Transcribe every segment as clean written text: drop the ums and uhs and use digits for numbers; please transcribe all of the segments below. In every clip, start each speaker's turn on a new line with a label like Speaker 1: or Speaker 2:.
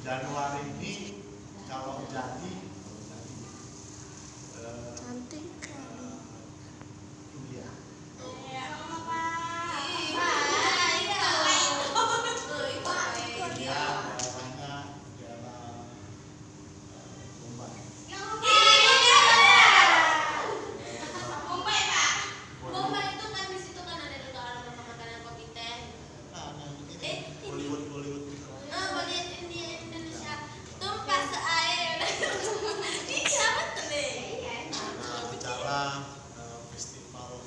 Speaker 1: Januari ini kalau jadi
Speaker 2: Cantik kali.
Speaker 1: kuliah. Kuliah daerahnya daerah Mumbai. Hollywood. Acara festival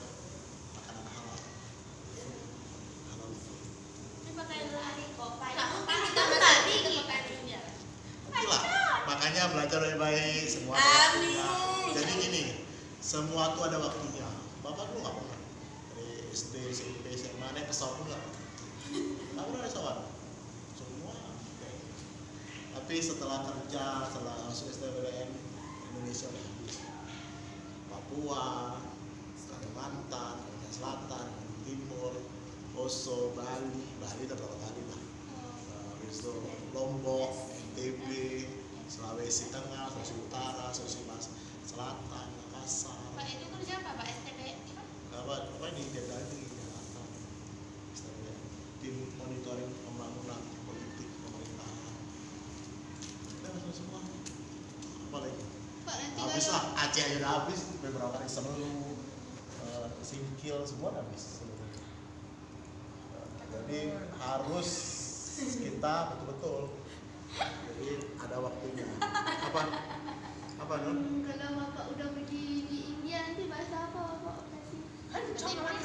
Speaker 1: makanan halal. Halal food. Itulah, makanya belajar baik-baik semua.
Speaker 3: Amin.
Speaker 1: Jadi gini, semua tuh ada waktunya. Bapak dulu nggak pernah dari SD, SMP, SMA naik pesawat pun nggak pernah pesawat. Semua. Tapi setelah kerja, setelah masuk STBDN, Indonesia udah habis. Papua, Kalimantan, Kalimantan Selatan, Timur, Poso, Bali udah berapa kali lah. Habis itu Lombok, NTB, Sulawesi Tengah, Sulawesi Utara, Sulawesi Selatan, Makassar. Apa di Dendagri Jakarta. Tim monitoring pembangunan politik pemerintahan. Kita masuk semua. Apa lagi? Habis lah, Aceh aja udah habis, beberapa kali Semeru, Singkil semua udah habis seluruhnya. Jadi harus kita betul-betul. Jadi ada waktunya. Apa Nun?
Speaker 2: Kalau bapak udah pergi di India nanti bahasa apa bapak kasih?
Speaker 3: Jangan